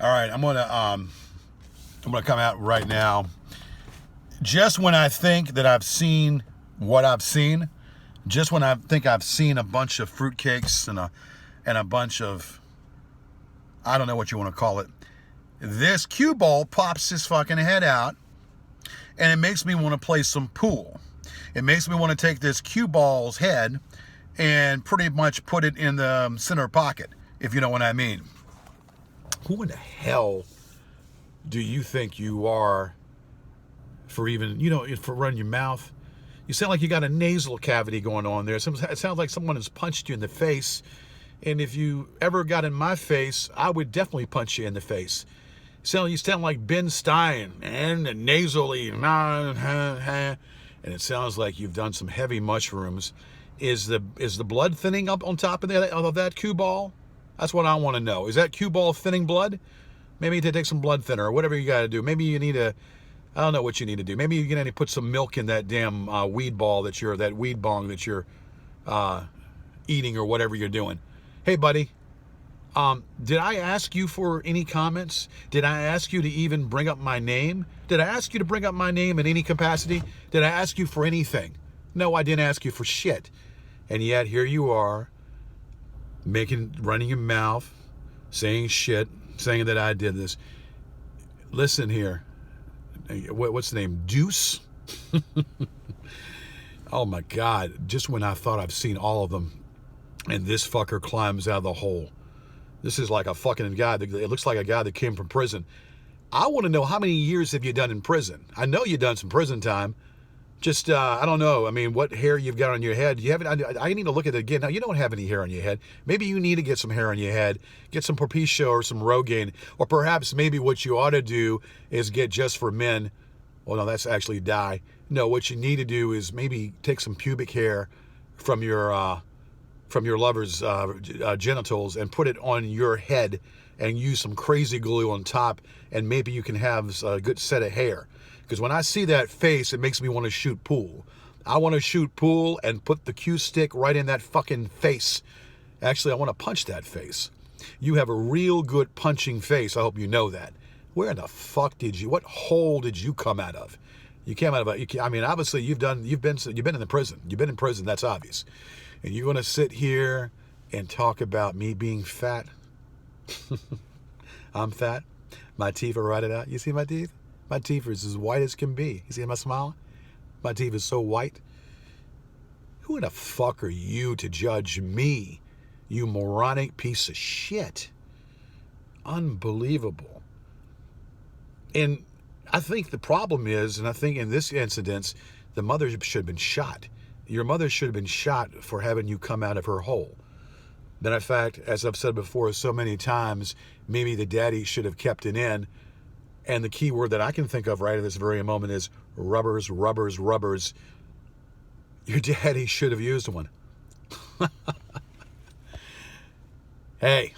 All right, I'm gonna come out right now. Just when I think that I've seen what I've seen, just when I think I've seen a bunch of fruitcakes and a bunch of, I don't know what you want to call it, this cue ball pops his fucking head out, and it makes me want to play some pool. It makes me want to take this cue ball's head and pretty much put it in the center pocket, if you know what I mean. Who in the hell do you think you are for even, for running your mouth? You sound like you got a nasal cavity going on there. It sounds like someone has punched you in the face. And if you ever got in my face, I would definitely punch you in the face. You sound like Ben Stein, and nasally, and it sounds like you've done some heavy mushrooms. Is the blood thinning up on top of that cue ball? That's what I want to know. Is that cue ball thinning blood? Maybe you need to take some blood thinner or whatever you got to do. Maybe you need to, I don't know what you need to do. Maybe you need to put some milk in that damn weed bong that you're eating or whatever you're doing. Hey, buddy, did I ask you for any comments? Did I ask you to even bring up my name? Did I ask you to bring up my name in any capacity? Did I ask you for anything? No, I didn't ask you for shit. And yet here you are, running your mouth, saying shit, saying that I did this. Listen here. What's the name? Deus? Oh my God. Just when I thought I've seen all of them, and this fucker climbs out of the hole. This is like a fucking guy. It looks like a guy that came from prison. I want to know, how many years have you done in prison? I know you've done some prison time. Just, I don't know. I mean, what hair you've got on your head. You haven't. I need to look at it again. Now, you don't have any hair on your head. Maybe you need to get some hair on your head. Get some Propecia or some Rogaine. Or perhaps maybe what you ought to do is get Just for Men. Well, no, that's actually dye. No, what you need to do is maybe take some pubic hair from your lover's genitals and put it on your head and use some crazy glue on top, and maybe you can have a good set of hair. Because when I see that face, it makes me want to shoot pool. I want to shoot pool and put the cue stick right in that fucking face. Actually, I want to punch that face. You have a real good punching face. I hope you know that. Where in the fuck what hole did you come out of? You came out of obviously you've been in the prison. You've been in prison, that's obvious. And you're going to sit here and talk about me being fat? I'm fat. My teeth are rotted out. You see my teeth? My teeth are as white as can be. You see my smile? My teeth are so white. Who in the fuck are you to judge me? You moronic piece of shit. Unbelievable. And I think the problem is, and I think in this incident, the mother should have been shot. Your mother should have been shot for having you come out of her hole. Then, in fact, as I've said before so many times, maybe the daddy should have kept it in. And the key word that I can think of right at this very moment is rubbers, rubbers, rubbers. Your daddy should have used one. Hey,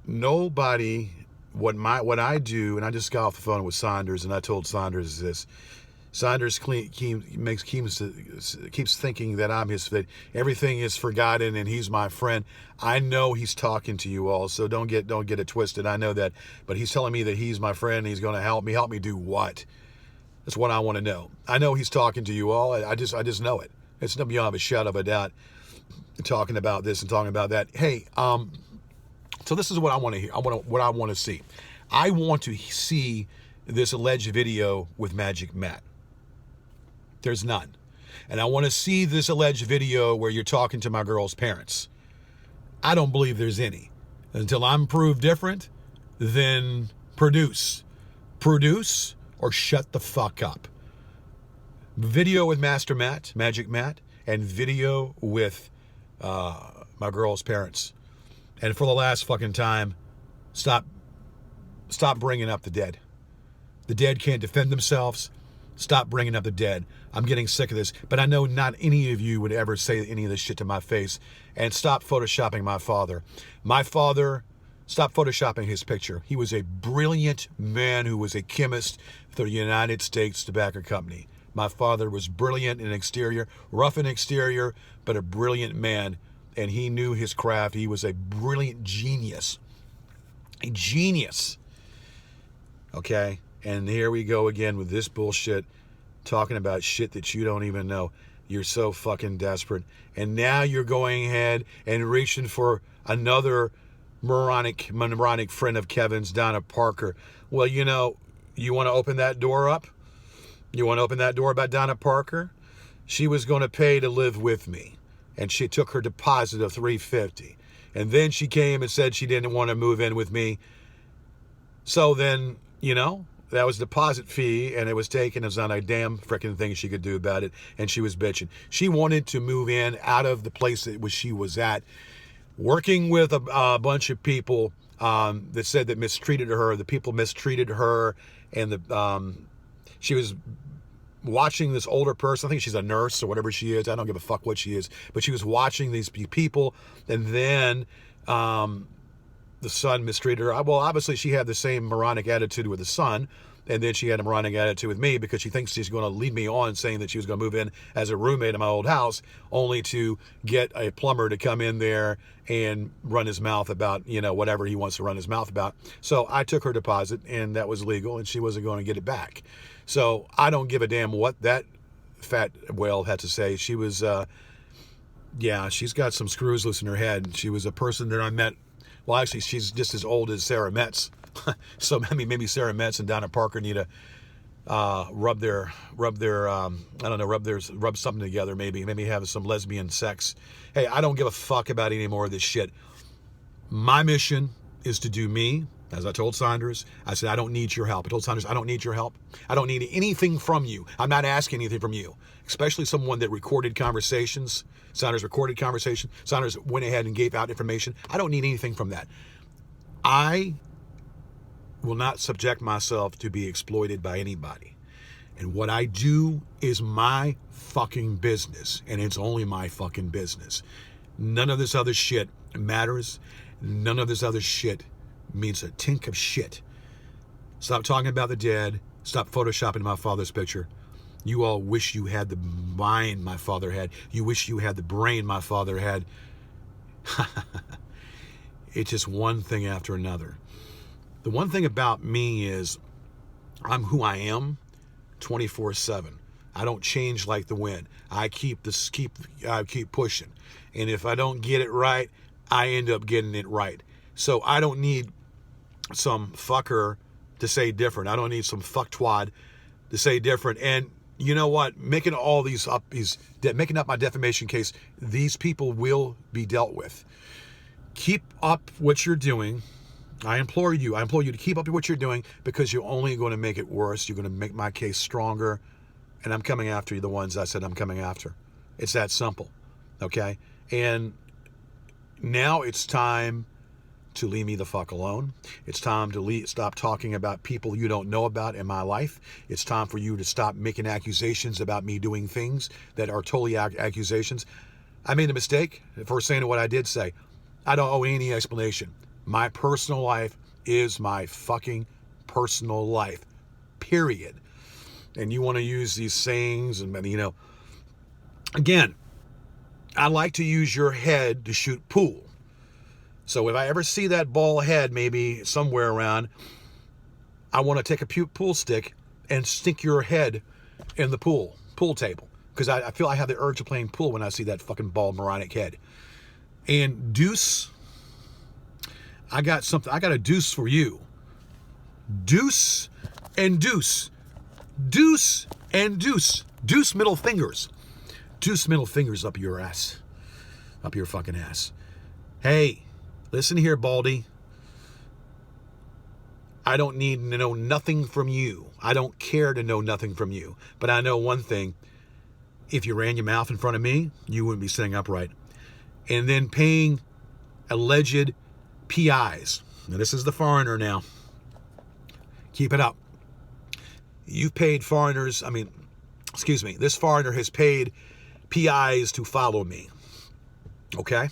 nobody, what I do, and I just got off the phone with Saunders, and I told Saunders this. Saunders keeps thinking that that everything is forgotten and he's my friend. I know he's talking to you all, so don't get it twisted. I know that, but he's telling me that he's my friend and he's going to help me. Help me do what? That's what I want to know. I know he's talking to you all. I just know it. It's no beyond a shadow of a doubt. Talking about this and talking about that. Hey, so this is what I want to hear. What I want to see. I want to see this alleged video with Magic Matt. There's none. And I want to see this alleged video where you're talking to my girl's parents. I don't believe there's any. Until I'm proved different, then produce. Produce or shut the fuck up. Video with Master Matt, Magic Matt, and video with my girl's parents. And for the last fucking time, stop bringing up the dead. The dead can't defend themselves. Stop bringing up the dead. I'm getting sick of this. But I know not any of you would ever say any of this shit to my face. And stop photoshopping my father. My father, stop photoshopping his picture. He was a brilliant man who was a chemist for the United States Tobacco Company. My father was brilliant in exterior, rough in exterior, but a brilliant man. And he knew his craft. He was a brilliant genius. A genius. Okay? And here we go again with this bullshit, talking about shit that you don't even know. You're so fucking desperate. And now you're going ahead and reaching for another moronic friend of Kevin's, Donna Parker. Well, you know, you want to open that door up? You want to open that door about Donna Parker? She was going to pay to live with me. And she took her deposit of $350. And then she came and said she didn't want to move in with me. So then, you know, that was deposit fee, and it was taken. There's not a damn freaking thing she could do about it, and she was bitching. She wanted to move in out of the place that she was at, working with a bunch of people that said that mistreated her. The people mistreated her, and she was watching this older person. I think she's a nurse or whatever she is. I don't give a fuck what she is, but she was watching these people, and then the son mistreated her. Well, obviously she had the same moronic attitude with the son, and then she had a moronic attitude with me because she thinks she's going to lead me on, saying that she was going to move in as a roommate in my old house, only to get a plumber to come in there and run his mouth about, you know, whatever he wants to run his mouth about. So I took her deposit, and that was legal, and she wasn't going to get it back. So I don't give a damn what that fat whale had to say. She was, yeah, she's got some screws loose in her head. She was a person that I met. Well, actually, she's just as old as Sarah Metz. So I mean, maybe Sarah Metz and Donna Parker need to rub something together. Maybe have some lesbian sex. Hey, I don't give a fuck about any more of this shit. My mission is to do me. As I told Saunders, I said, I don't need your help. I told Saunders, I don't need your help. I don't need anything from you. I'm not asking anything from you, especially someone that recorded conversations. Saunders recorded conversation. Saunders went ahead and gave out information. I don't need anything from that. I will not subject myself to be exploited by anybody. And what I do is my fucking business, and it's only my fucking business. None of this other shit matters. None of this other shit means a tink of shit. Stop talking about the dead. Stop photoshopping my father's picture. You all wish you had the mind my father had. You wish you had the brain my father had. It's just one thing after another. The one thing about me is I'm who I am 24/7. I don't change like the wind. I keep pushing. And if I don't get it right, I end up getting it right. So I don't need some fucker to say different. I don't need some fucktwad to say different. And you know what? Making up my defamation case, these people will be dealt with. Keep up what you're doing. I implore you to keep up what you're doing, because you're only going to make it worse. You're going to make my case stronger. And I'm coming after you, the ones I said I'm coming after. It's that simple. Okay? And now it's time to leave me the fuck alone. It's time to stop talking about people you don't know about in my life. It's time for you to stop making accusations about me doing things that are totally accusations. I made a mistake for saying what I did say. I don't owe any explanation. My personal life is my fucking personal life. Period. And you want to use these sayings and, you know, again, I like to use your head to shoot pool. So if I ever see that ball head maybe somewhere around, I want to take a pool stick and stick your head in the pool table. Because I feel I have the urge of playing pool when I see that fucking bald moronic head. And Deus, I got a deuce for you. Deuce and deuce. Deuce and deuce. Deuce middle fingers. Deuce middle fingers up your ass. Up your fucking ass. Hey. Listen here, Baldy. I don't need to know nothing from you. I don't care to know nothing from you. But I know one thing. If you ran your mouth in front of me, you wouldn't be sitting upright. And then paying alleged PIs. Now, this is the foreigner now. Keep it up. You've paid foreigners, this foreigner has paid PIs to follow me. Okay?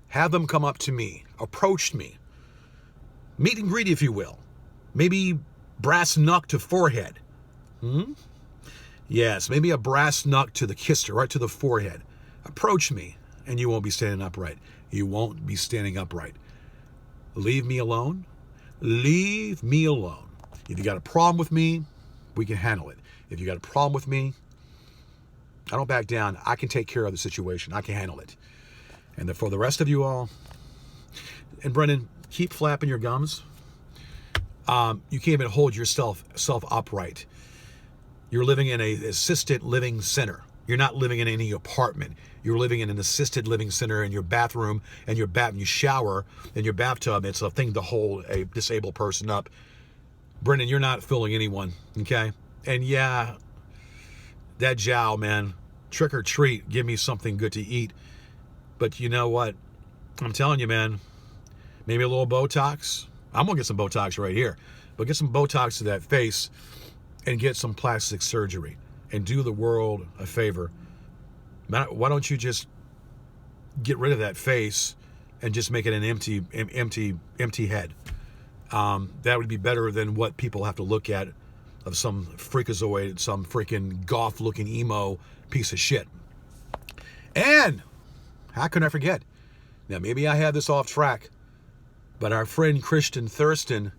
Have them come up to me, approach me, meet and greet, if you will. Maybe brass knuck to forehead. Yes, maybe a brass knuck to the kisser, right to the forehead. Approach me, and you won't be standing upright. You won't be standing upright. Leave me alone. Leave me alone. If you got a problem with me, we can handle it. If you got a problem with me, I don't back down. I can take care of the situation. I can handle it. And for the rest of you all, and Brendan, keep flapping your gums. You can't even hold yourself upright. You're living in an assisted living center. You're not living in any apartment. You're living in an assisted living center in your bathroom and your you shower in your bathtub. It's a thing to hold a disabled person up. Brendan, you're not fooling anyone, okay? And yeah, that jowl, man, trick or treat, give me something good to eat. But you know what? I'm telling you, man, maybe a little Botox. I'm going to get some Botox right here. But get some Botox to that face and get some plastic surgery and do the world a favor. Why don't you just get rid of that face and just make it an empty head? That would be better than what people have to look at of some freakazoid, some freaking goth-looking emo piece of shit. And how can I forget? Now, maybe I have this off track, but our friend Christian Thurston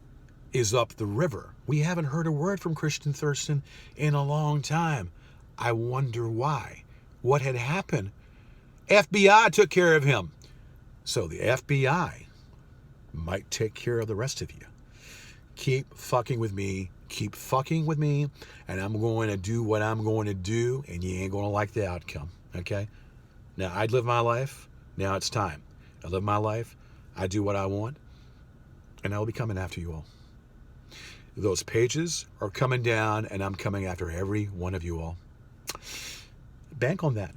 is up the river. We haven't heard a word from Christian Thurston in a long time. I wonder why. What had happened? FBI took care of him. So the FBI might take care of the rest of you. Keep fucking with me. Keep fucking with me. And I'm going to do what I'm going to do. And you ain't going to like the outcome. Okay? Now, I'd live my life. Now it's time. I live my life. I do what I want. And I'll be coming after you all. Those pages are coming down. And I'm coming after every one of you all. Bank on that.